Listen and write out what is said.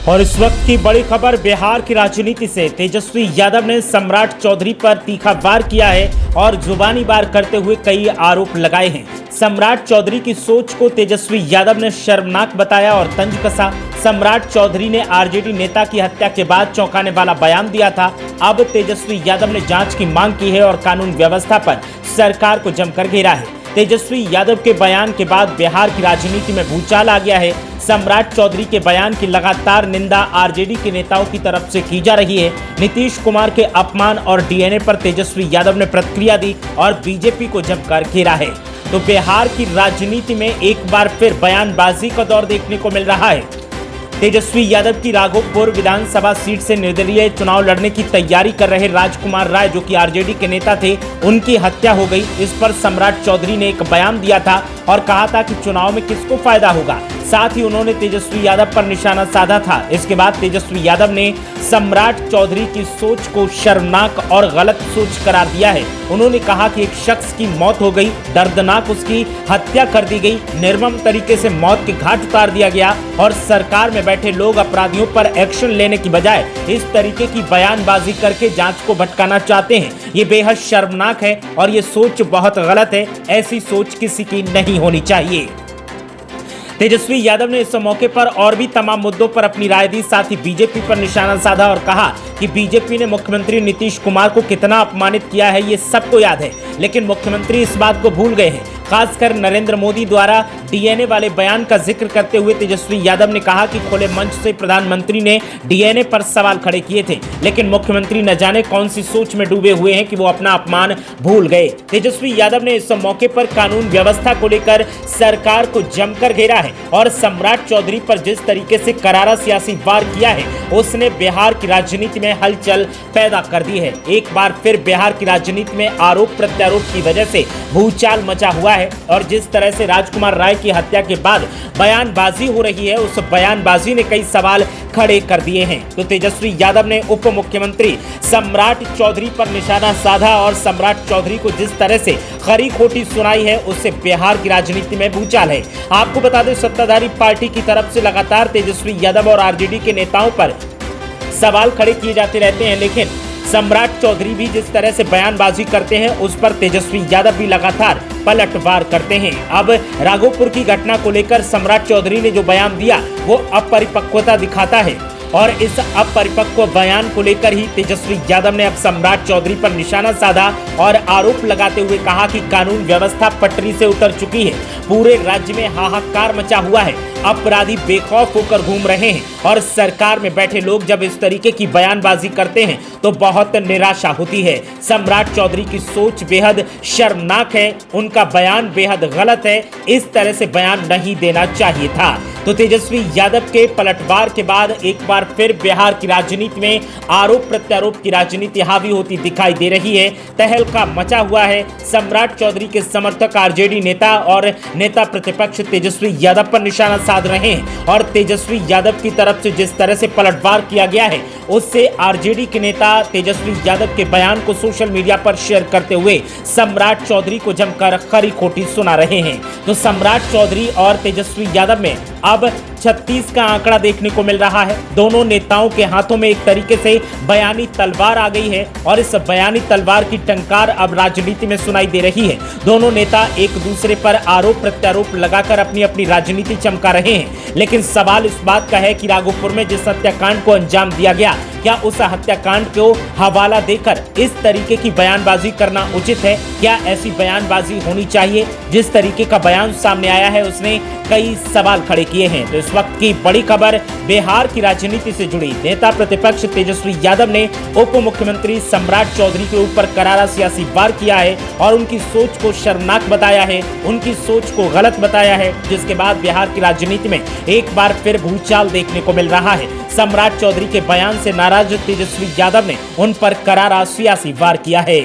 और इस वक्त की बड़ी खबर बिहार की राजनीति से। तेजस्वी यादव ने सम्राट चौधरी पर तीखा वार किया है और जुबानी वार करते हुए कई आरोप लगाए हैं। सम्राट चौधरी की सोच को तेजस्वी यादव ने शर्मनाक बताया और तंज कसा। सम्राट चौधरी ने आरजेडी नेता की हत्या के बाद चौंकाने वाला बयान दिया था। अब तेजस्वी यादव ने जांच की मांग की है और कानून व्यवस्था पर सरकार को जमकर घेरा है। तेजस्वी यादव के बयान के बाद बिहार की राजनीति में भूचाल आ गया है। सम्राट चौधरी के बयान की लगातार निंदा आरजेडी के नेताओं की तरफ से की जा रही है। नीतीश कुमार के अपमान और डीएनए पर तेजस्वी यादव ने प्रतिक्रिया दी और बीजेपी को जमकर घेरा है। तो बिहार की राजनीति में एक बार फिर बयानबाजी का दौर देखने को मिल रहा है। तेजस्वी यादव की राघोपुर विधानसभा सीट से निर्दलीय चुनाव लड़ने की तैयारी कर रहे राजकुमार राय, जो कि आरजेडी के नेता थे, उनकी हत्या हो गई। इस पर सम्राट चौधरी ने एक बयान दिया था और कहा था कि चुनाव में किसको फायदा होगा। साथ ही उन्होंने तेजस्वी यादव पर निशाना साधा था। इसके बाद तेजस्वी यादव ने सम्राट चौधरी की सोच को शर्मनाक और गलत सोच करार दिया है। उन्होंने कहा कि एक शख्स की मौत हो गई, दर्दनाक उसकी हत्या कर दी गई, निर्मम तरीके से मौत के घाट उतार दिया गया और सरकार में बैठे लोग अपराधियों पर एक्शन लेने की बजाय इस तरीके की बयानबाजी करके जांच को भटकाना चाहते हैं। ये बेहद शर्मनाक है और ये सोच बहुत गलत है। ऐसी सोच किसी की नहीं होनी चाहिए। तेजस्वी यादव ने इस मौके पर और भी तमाम मुद्दों पर अपनी राय दी। साथ ही बीजेपी पर निशाना साधा और कहा कि बीजेपी ने मुख्यमंत्री नीतीश कुमार को कितना अपमानित किया है ये सबको याद है, लेकिन मुख्यमंत्री इस बात को भूल गए हैं। खासकर नरेंद्र मोदी द्वारा डीएनए वाले बयान का जिक्र करते हुए तेजस्वी यादव ने कहा कि खुले मंच से प्रधानमंत्री ने डीएनए पर सवाल खड़े किए थे, लेकिन मुख्यमंत्री न जाने कौन सी सोच में डूबे हुए हैं कि वो अपना अपमान भूल गए। तेजस्वी यादव ने इस मौके पर कानून व्यवस्था को लेकर सरकार को जमकर घेरा है और सम्राट चौधरी पर जिस तरीके से करारा सियासी वार किया है, उसने बिहार की राजनीति में हलचल पैदा कर दी है। एक बार फिर बिहार की राजनीति में आरोप प्रत्यारोप की वजह से भूचाल मचा हुआ है और जिस तरह से राजकुमार राय की हत्या के बाद बयानबाजी हो रही है, उस बयानबाजी ने कई सवाल खड़े कर दिए हैं। तो तेजस्वी यादव ने उप मुख्यमंत्री सम्राट चौधरी पर निशाना साधा और सम्राट चौधरी को जिस तरह से खरी खोटी सुनाई है, उससे बिहार की राजनीति में भूचाल है। आपको बता दें, सत्ताधारी पार्टी की तरफ से लगातार तेजस्वी यादव और आरजेडी के नेताओं पर सवाल खड़े किए जाते रहते हैं, लेकिन सम्राट चौधरी भी जिस तरह से बयानबाजी करते हैं, उस पर तेजस्वी यादव भी लगातार पलटवार करते हैं। अब राघोपुर की घटना को लेकर सम्राट चौधरी ने जो बयान दिया वो अपरिपक्वता दिखाता है और इस अपरिपक्व बयान को लेकर ही तेजस्वी यादव ने अब सम्राट चौधरी पर निशाना साधा और आरोप लगाते हुए कहा कि कानून व्यवस्था पटरी से उतर चुकी है। पूरे राज्य में हाहाकार मचा हुआ है, अपराधी बेखौफ होकर घूम रहे हैं और सरकार में बैठे लोग जब इस तरीके की बयानबाजी करते हैं तो बहुत निराशा होती है। सम्राट चौधरी की सोच बेहद शर्मनाक है, उनका बयान बेहद गलत है। इस तरह से बयान नहीं देना चाहिए था। तो तेजस्वी यादव के पलटवार के बाद एक बार फिर बिहार की राजनीति में आरोप प्रत्यारोप की राजनीति हावी होती दिखाई दे रही है। तहलका मचा हुआ है। सम्राट चौधरी के समर्थक आरजेडी नेता और नेता प्रतिपक्ष तेजस्वी यादव पर निशाना साध रहे हैं और तेजस्वी यादव की तरफ से जिस तरह से पलटवार किया गया है, उससे आरजेडी के नेता तेजस्वी यादव के बयान को सोशल मीडिया पर शेयर करते हुए सम्राट चौधरी को जमकर खरी खोटी सुना रहे हैं। तो सम्राट चौधरी और तेजस्वी यादव में अब 36 का आंकड़ा देखने को मिल रहा है। दोनों नेताओं के हाथों में एक तरीके से बयानी तलवार आ गई है और इस बयानी तलवार की टंकार अब राजनीति में सुनाई दे रही है। दोनों नेता एक दूसरे पर आरोप प्रत्यारोप लगाकर अपनी अपनी राजनीति चमका रहे हैं, लेकिन सवाल इस बात का है कि राघोपुर में जिस हत्याकांड को अंजाम दिया गया, क्या उस हत्याकांड को हवाला देकर इस तरीके की बयानबाजी करना उचित है? क्या ऐसी बयानबाजी होनी चाहिए? जिस तरीके का बयान सामने आया है, उसने कई सवाल खड़े किए हैं। तो इस वक्त की बड़ी खबर बिहार की राजनीति से जुड़ी। नेता प्रतिपक्ष तेजस्वी यादव ने उप मुख्यमंत्री सम्राट चौधरी के ऊपर करारा सियासी वार किया है और उनकी सोच को शर्मनाक बताया है, उनकी सोच को गलत बताया है, जिसके बाद बिहार की राजनीति में एक बार फिर भूचाल देखने को मिल रहा है। सम्राट चौधरी के बयान से नाराज तेजस्वी यादव ने उन पर करारा सियासी वार किया है।